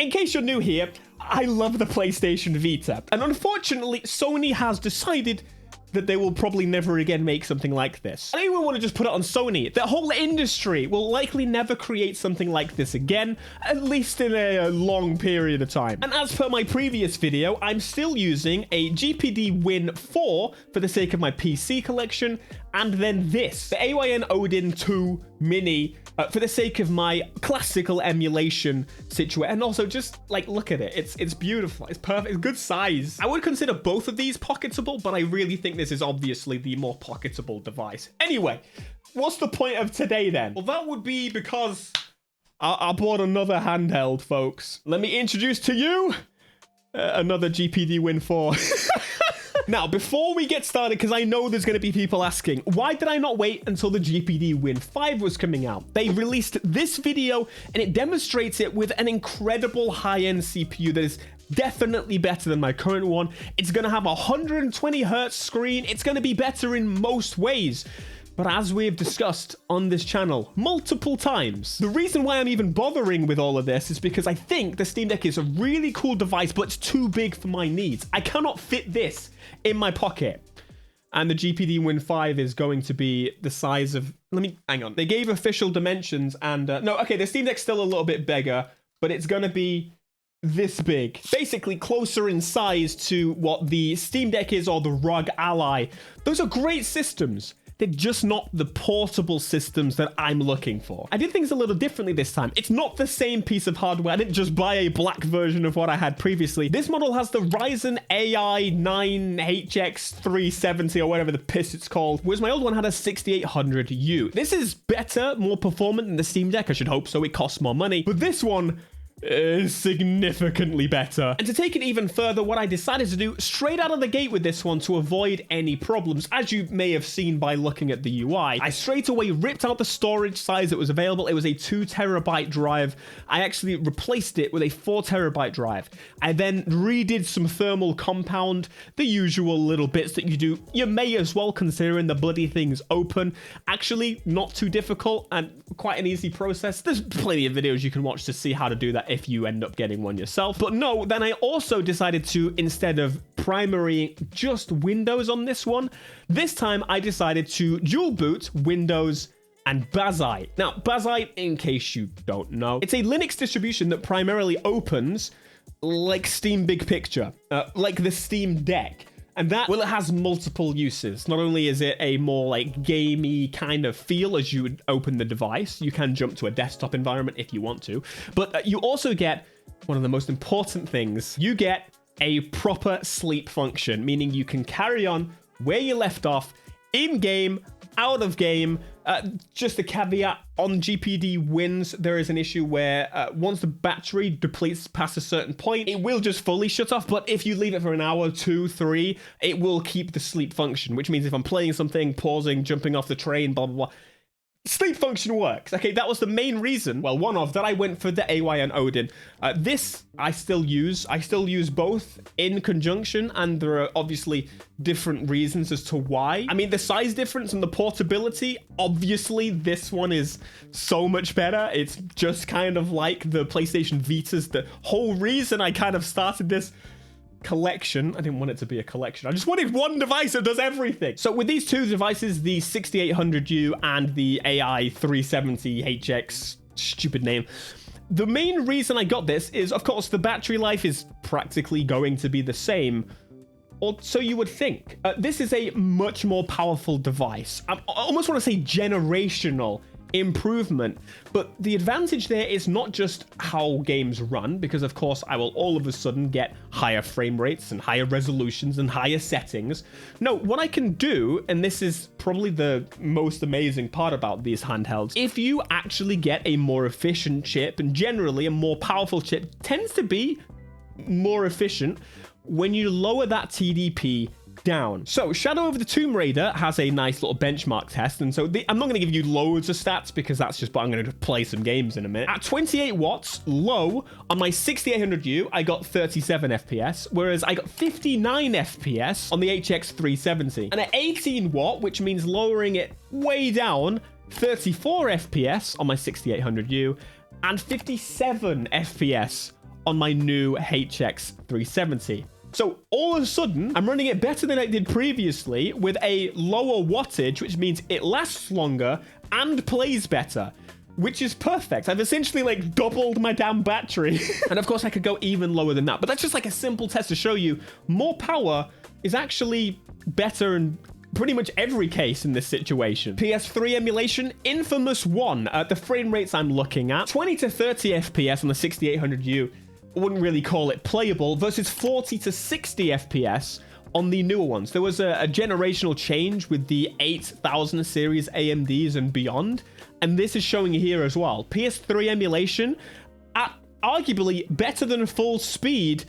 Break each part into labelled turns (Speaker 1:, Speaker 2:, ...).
Speaker 1: In case you're new here, I love the PlayStation Vita, and unfortunately, Sony has decided that they will probably never again make something like this. I don't even want to just put it on Sony. The whole industry will likely never create something like this again, at least in a long period of time. And as per my previous video, I'm still using a GPD Win 4 for the sake of my PC collection, and then this, the AYN Odin 2 Mini, for the sake of my classical emulation situation. And also just like, look at it. It's beautiful. It's perfect. It's good size. I would consider both of these pocketable, but I really think this is obviously the more pocketable device. Anyway, what's the point of today then? Well, that would be because I bought another handheld, folks. Let me introduce to you another GPD Win 4. Now, before we get started, because I know there's going to be people asking, why did I not wait until the GPD Win 5 was coming out? They released this video, and it demonstrates it with an incredible high-end CPU that is definitely better than my current one. It's going to have a 120 hertz screen. It's going to be better in most ways. But as we've discussed on this channel multiple times, the reason why I'm even bothering with all of this is because I think the Steam Deck is a really cool device, but it's too big for my needs. I cannot fit this in my pocket. And the GPD Win 5 is going to be the size of... hang on. They gave official dimensions and... no, okay, the Steam Deck's still a little bit bigger, but it's going to be this big. Basically closer in size to what the Steam Deck is or the ROG Ally. Those are great systems. They're just not the portable systems that I'm looking for. I did things a little differently this time. It's not the same piece of hardware. I didn't just buy a black version of what I had previously. This model has the Ryzen AI 9 HX 370 or whatever the piss it's called, whereas my old one had a 6800U. This is better, more performant than the Steam Deck. I should hope so. It costs more money. But this one is significantly better. And to take it even further, what I decided to do straight out of the gate with this one to avoid any problems, as you may have seen by looking at the UI, I straight away ripped out the storage size that was available. It was a 2 terabyte drive. I actually replaced it with a 4 terabyte drive. I then redid some thermal compound, the usual little bits that you do. You may as well, considering the bloody thing's open. Actually, not too difficult and quite an easy process. There's plenty of videos you can watch to see how to do that if you end up getting one yourself. But no, then I also decided to, instead of primary just Windows on this one, this time I decided to dual boot Windows and Bazzite. Now, Bazzite, in case you don't know, it's a Linux distribution that primarily opens like Steam Big Picture, like the Steam Deck. And that, well, it has multiple uses. Not only is it a more like gamey kind of feel as you would open the device, you can jump to a desktop environment if you want to, but you also get one of the most important things. You get a proper sleep function, meaning you can carry on where you left off in game, out of game. Just a caveat, on GPD Wins, there is an issue where once the battery depletes past a certain point, it will just fully shut off. But if you leave it for an hour, 2, 3, it will keep the sleep function, which means if I'm playing something, pausing, jumping off the train, blah, blah, blah, sleep function works. Okay, that was the main reason, well, one of, that I went for the AYN Odin. This I still use. I still use both in conjunction, and there are obviously different reasons as to why. I mean, the size difference and the portability, obviously this one is so much better. It's just kind of like the PlayStation Vita's. The whole reason I kind of started this collection, I didn't want it to be a collection, I just wanted one device that does everything. So with these two devices, the 6800U and the AI 370 HX, stupid name, the main reason I got this is, of course, the battery life is practically going to be the same, or so you would think. This is a much more powerful device. I almost want to say generational improvement, but the advantage there is not just how games run, because of course I will all of a sudden get higher frame rates and higher resolutions and higher settings. No, what I can do, and this is probably the most amazing part about these handhelds, if you actually get a more efficient chip, and generally a more powerful chip tends to be more efficient when you lower that TDP down. So Shadow of the Tomb Raider has a nice little benchmark test, and so I'm not going to give you loads of stats because that's just, but I'm going to play some games in a minute. At 28 watts low on my 6800U, I got 37 FPS, whereas I got 59 FPS on the HX 370. And at 18 watt, which means lowering it way down, 34 FPS on my 6800U and 57 FPS on my new HX 370. So all of a sudden, I'm running it better than I did previously with a lower wattage, which means it lasts longer and plays better, which is perfect. I've essentially like doubled my damn battery. And of course I could go even lower than that, but that's just like a simple test to show you more power is actually better in pretty much every case in this situation. PS3 emulation, infamous one. The frame rates I'm looking at, 20 to 30 FPS on the 6800U. I wouldn't really call it playable, versus 40 to 60 FPS on the newer ones. There was a generational change with the 8000 series AMDs and beyond, and this is showing here as well. PS3 emulation at arguably better than full speed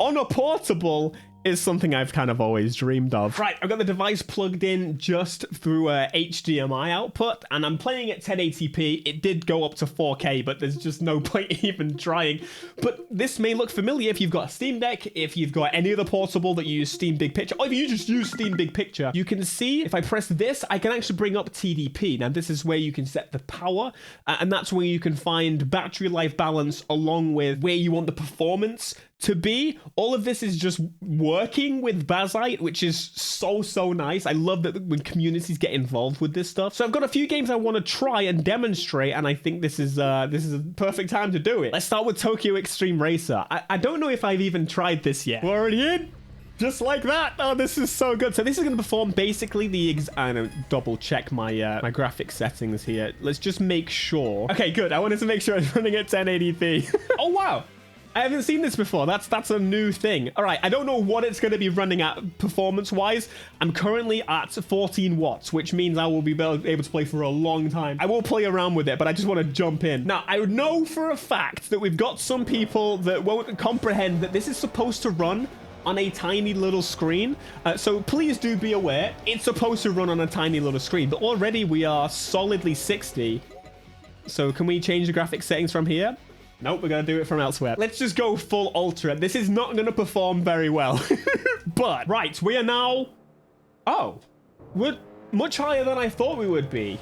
Speaker 1: on a portable is something I've kind of always dreamed of. Right, I've got the device plugged in just through a HDMI output, and I'm playing at 1080p. It did go up to 4K, but there's just no point even trying. But this may look familiar if you've got a Steam Deck, if you've got any other portable that you use Steam Big Picture, or if you just use Steam Big Picture. You can see, if I press this, I can actually bring up TDP. Now, this is where you can set the power, and that's where you can find battery life balance along with where you want the performance to be. All of this is just working with Bazzite, which is so nice. I love that when communities get involved with this stuff. So I've got a few games I want to try and demonstrate, and I think this is a perfect time to do it. Let's start with Tokyo Extreme Racer. I don't know if I've even tried this yet. We're already in. Just like that. Oh, this is so good. So this is going to perform basically the I don't double check my my graphic settings here. Let's just make sure. Okay, good. I wanted to make sure it's running at 1080p. Oh, wow. I haven't seen this before. That's a new thing. All right, I don't know what it's going to be running at performance-wise. I'm currently at 14 watts, which means I will be able to play for a long time. I will play around with it, but I just want to jump in. Now, I know for a fact that we've got some people that won't comprehend that this is supposed to run on a tiny little screen. So please do be aware, it's supposed to run on a tiny little screen, but already we are solidly 60. So can we change the graphic settings from here? Nope, we're going to do it from elsewhere. Let's just go full ultra. This is not going to perform very well. But, right, we are now... Oh, we're much higher than I thought we would be.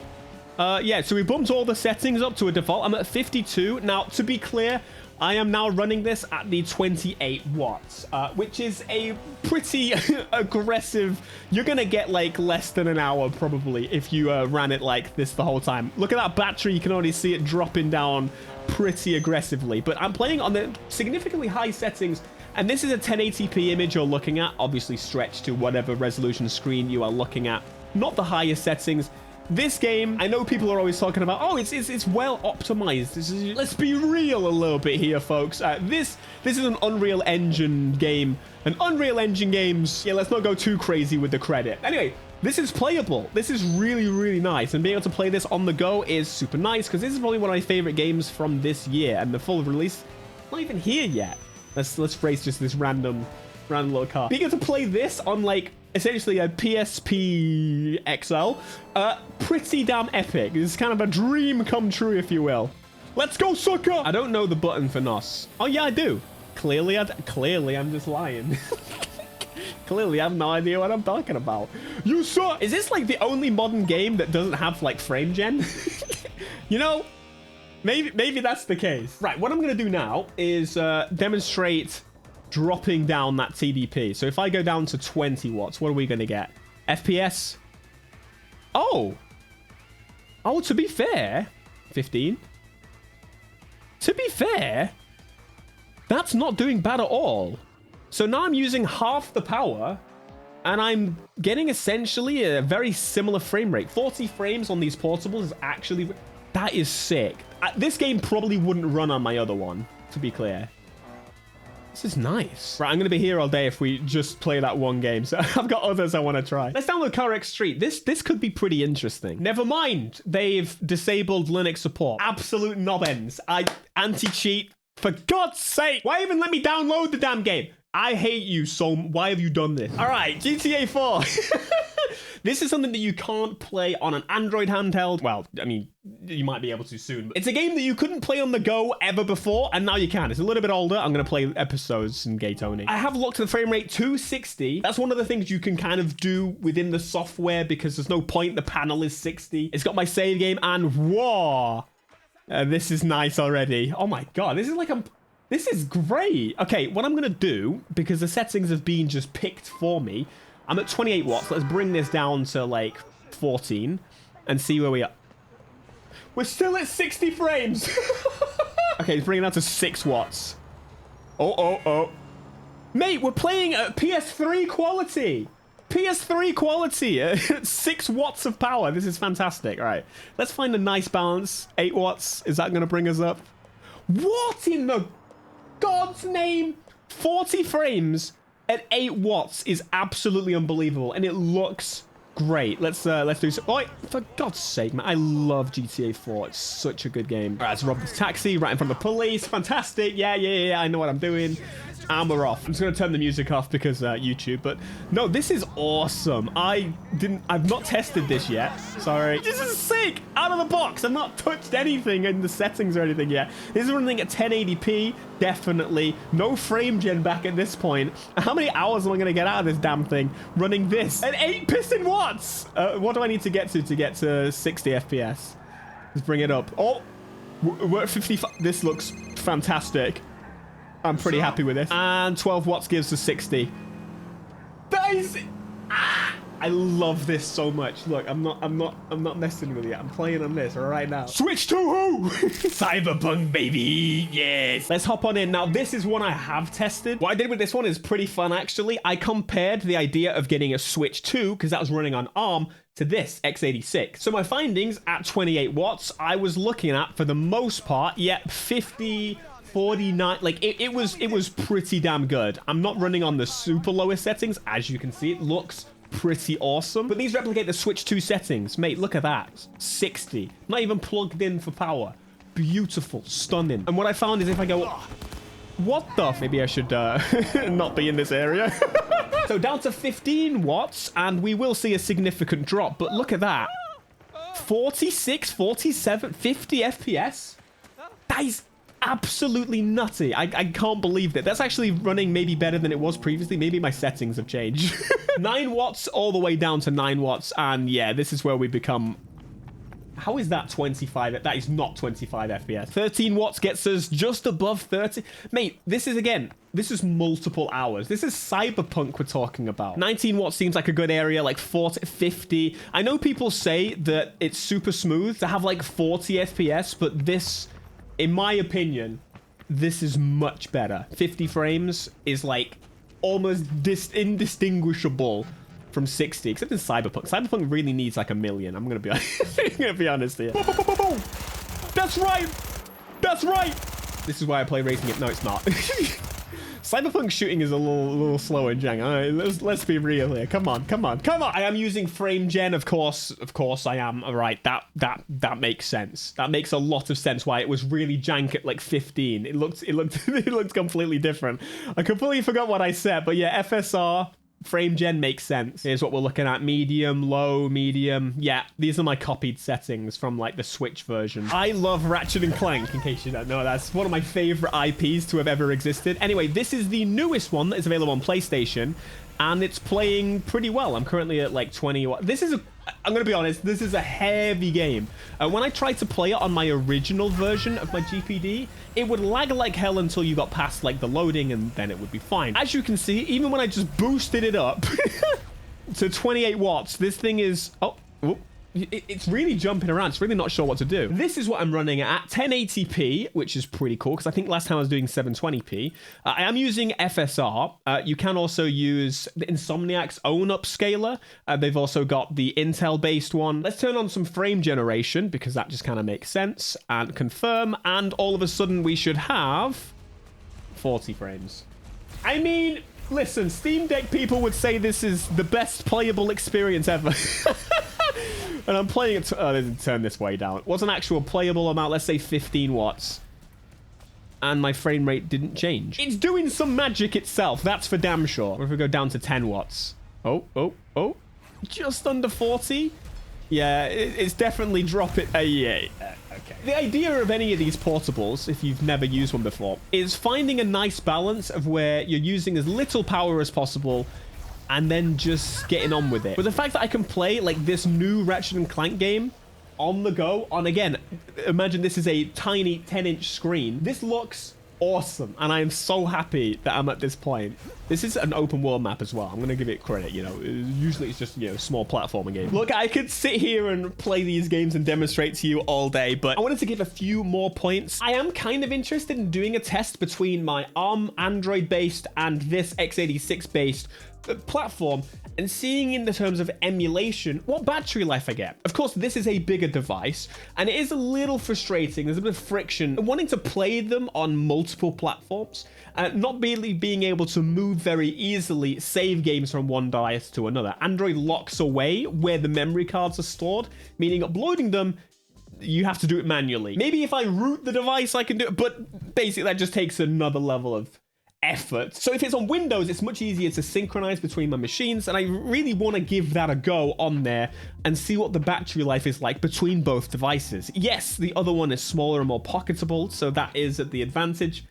Speaker 1: Yeah, so we bumped all the settings up to a default. I'm at 52. Now, to be clear, I am now running this at the 28 watts, which is a pretty aggressive... You're going to get, like, less than an hour, probably, if you ran it like this the whole time. Look at that battery. You can already see it dropping down pretty aggressively. But I'm playing on the significantly high settings, and this is a 1080p image you're looking at, obviously stretched to whatever resolution screen you are looking at. Not the highest settings. This game, I know people are always talking about, oh, it's well optimized. Let's be real a little bit here, folks. This is an Unreal Engine game. And Unreal Engine games, yeah, let's not go too crazy with the credit. Anyway, this is playable. This is really nice. And being able to play this on the go is super nice, because this is probably one of my favorite games from this year. And the full release, not even here yet. Let's race just this random little car. Being able to play this on, like, essentially a PSP XL, pretty damn epic. It's kind of a dream come true, if you will. Let's go, sucker! I don't know the button for NOS. Oh, yeah, I do. Clearly, I'm just lying. Clearly, I have no idea what I'm talking about. You suck! Is this, like, the only modern game that doesn't have, like, frame gen? You know, maybe that's the case. Right, what I'm going to do now is demonstrate dropping down that TDP. So if I go down to 20 watts, what are we going to get? FPS? Oh, to be fair, 15. To be fair, that's not doing bad at all. So now I'm using half the power, and I'm getting essentially a very similar frame rate. 40 frames on these portables is actually... That is sick. This game probably wouldn't run on my other one, to be clear. This is nice. Right, I'm going to be here all day if we just play that one game. So I've got others I want to try. Let's download CarX Street. This could be pretty interesting. Never mind. They've disabled Linux support. Absolute knobends. Anti-cheat. For God's sake. Why even let me download the damn game? I hate you so... Why have you done this? All right, GTA 4. This is something that you can't play on an Android handheld. Well, I mean, you might be able to soon. But it's a game that you couldn't play on the go ever before, and now you can. It's a little bit older. I'm going to play episodes and gay Tony. I have locked the frame rate to 60. That's one of the things you can kind of do within the software, because there's no point. The panel is 60. It's got my save game, and whoa. This is nice already. Oh my God, this is like This is great. Okay, what I'm going to do, because the settings have been just picked for me, I'm at 28 watts. Let's bring this down to like 14 and see where we are. We're still at 60 frames. Okay, let's bring it down to 6 watts. Oh. Mate, we're playing at PS3 quality. PS3 quality at 6 watts of power. This is fantastic. All right, let's find a nice balance. 8 watts. Is that going to bring us up? What in the God's name? 40 frames at 8 watts is absolutely unbelievable, and it looks great. Let's do some. Oh, for God's sake, man! I love GTA 4. It's such a good game. All right, let's rob this taxi right in front of the police. Fantastic. Yeah. I know what I'm doing. And we're off. I'm just gonna turn the music off because YouTube. But no, this is awesome. I've not tested this yet. Sorry. This is sick. Out of the box. I've not touched anything in the settings or anything yet. This is running at 1080p. Definitely. No frame gen back at this point. How many hours am I gonna get out of this damn thing running this at 8 piston watts? What do I need to get to 60 FPS? Let's bring it up. Oh, we're at 55. This looks fantastic. I'm pretty happy with this. And 12 watts gives us 60. That is... I love this so much. Look, I'm not messing with you. I'm playing on this right now. Switch to who? Cyberpunk, baby. Yes. Let's hop on in. Now, this is one I have tested. What I did with this one is pretty fun, actually. I compared the idea of getting a Switch 2, because that was running on ARM, to this x86. So my findings at 28 watts, I was looking at, for the most part, 50... 49, like it was pretty damn good. I'm not running on the super lowest settings. As you can see, it looks pretty awesome, but these replicate the Switch 2 settings. Mate, look at that. 60, not even plugged in for power. Beautiful, stunning. And what I found is if I go, what the maybe I should not be in this area. So down to 15 watts and we will see a significant drop, but look at that. 46, 47, 50 FPS. That is absolutely nutty. I can't believe that. That's actually running maybe better than it was previously. Maybe my settings have changed. 9 watts all the way down to 9 watts. And yeah, this is where we become... How is that 25? That is not 25 FPS. 13 watts gets us just above 30. Mate, this is multiple hours. This is Cyberpunk we're talking about. 19 watts seems like a good area, like 40, 50. I know people say that it's super smooth to have like 40 FPS, but this... In my opinion, this is much better. 50 frames is like almost indistinguishable from 60, except in Cyberpunk. Cyberpunk really needs like 1 million. I'm gonna be honest here. That's right. That's right. This is why I play racing it. No, it's not. Cyberpunk shooting is a little slow and jank. Let's be real here. Come on. I am using frame gen, of course I am. All right, that makes sense. That makes a lot of sense why it was really jank at like 15. It looked completely different. I completely forgot what I said, but yeah, FSR. Frame gen makes sense. Here's what we're looking at. Medium, low, medium. Yeah, these are my copied settings from like the Switch version. I love Ratchet and Clank, in case you don't know. That's one of my favorite IPs to have ever existed. Anyway, this is the newest one that is available on PlayStation, and it's playing pretty well. I'm currently at like 20. I'm going to be honest, this is a heavy game. When I tried to play it on my original version of my GPD, it would lag like hell until you got past like the loading, and then it would be fine. As you can see, even when I just boosted it up to 28 watts, this thing is... It's really jumping around. It's really not sure what to do. This is what I'm running at 1080p, which is pretty cool because I think last time I was doing 720p. I am using FSR. You can also use the Insomniac's own upscaler. They've also got the Intel-based one. Let's turn on some frame generation because that just kind of makes sense, and confirm. And all of a sudden we should have 40 frames. I mean, listen, Steam Deck people would say this is the best playable experience ever. And I'm playing it to... Oh, turn this way down. What's an actual playable amount? Let's say 15 watts. And my frame rate didn't change. It's doing some magic itself. That's for damn sure. What if we go down to 10 watts? Oh. Just under 40? Yeah, it's definitely dropping. Okay. The idea of any of these portables, if you've never used one before, is finding a nice balance of where you're using as little power as possible and then just getting on with it. But the fact that I can play like this new Ratchet and Clank game on the go, again, imagine this is a tiny 10-inch screen. This looks awesome. And I am so happy that I'm at this point. This is an open world map as well. I'm going to give it credit, you know. Usually it's just, you know, small platforming game. Look, I could sit here and play these games and demonstrate to you all day, but I wanted to give a few more points. I am kind of interested in doing a test between my ARM Android-based and this x86-based platform and seeing in the terms of emulation what battery life I get. Of course, this is a bigger device and it is a little frustrating. There's a bit of friction wanting to play them on multiple platforms and not really being able to move very easily, save games from one device to another. Android locks away where the memory cards are stored, meaning uploading them you have to do it manually. Maybe if I root the device I can do it, but basically that just takes another level of effort. So if it's on Windows, it's much easier to synchronize between my machines, and I really want to give that a go on there and see what the battery life is like between both devices. Yes, the other one is smaller and more pocketable, so that is at the advantage.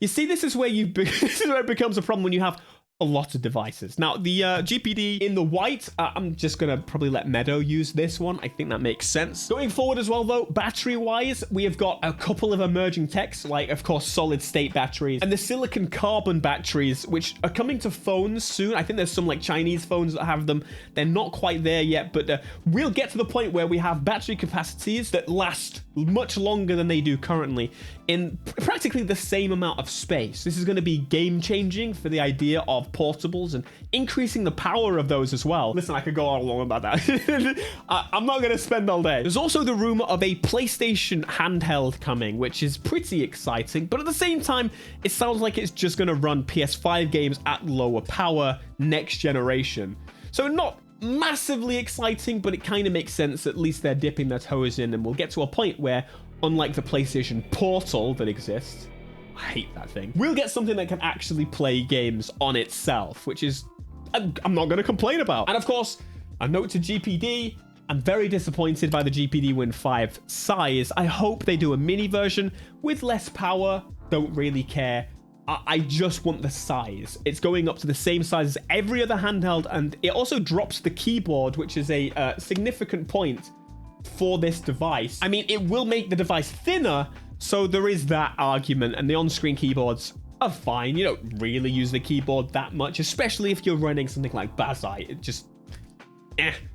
Speaker 1: You see, this is where this is where it becomes a problem when you have a lot of devices. Now, the GPD in the white, I'm just going to probably let Meadow use this one. I think that makes sense. Going forward as well, though, battery-wise, we have got a couple of emerging techs, like, of course, solid-state batteries and the silicon carbon batteries, which are coming to phones soon. I think there's some, like, Chinese phones that have them. They're not quite there yet, but we'll get to the point where we have battery capacities that last much longer than they do currently in practically the same amount of space. This is going to be game-changing for the idea of portables and increasing the power of those as well. Listen, I could go on long about that. I'm not going to spend all day. There's also the rumor of a PlayStation handheld coming, which is pretty exciting, but at the same time, it sounds like it's just going to run PS5 games at lower power next generation. So not massively exciting, but it kind of makes sense. At least they're dipping their toes in, and we'll get to a point where, unlike the PlayStation Portal that exists, I hate that thing, we'll get something that can actually play games on itself, which is I'm not going to complain about. And of course, a note to GPD, I'm very disappointed by the GPD Win 5 size. I hope they do a mini version with less power. Don't really care. I just want the size. It's going up to the same size as every other handheld, and it also drops the keyboard, which is a significant point for this device. I mean, it will make the device thinner, so there is that argument, and the on-screen keyboards are fine. You don't really use the keyboard that much, especially if you're running something like Bazzite. It just,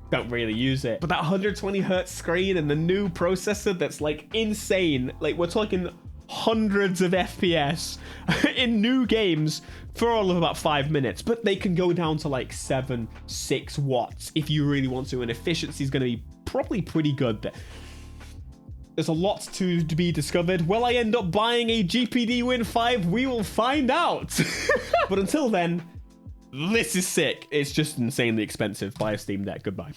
Speaker 1: don't really use it. But that 120 hertz screen and the new processor that's like insane, like we're talking hundreds of FPS in new games for all of about 5 minutes, but they can go down to like 6 watts if you really want to, and efficiency is going to be probably pretty good there. There's a lot to be discovered. Will I end up buying a GPD Win 5? We will find out. But until then, this is sick. It's just insanely expensive. Buy a Steam Deck. Goodbye.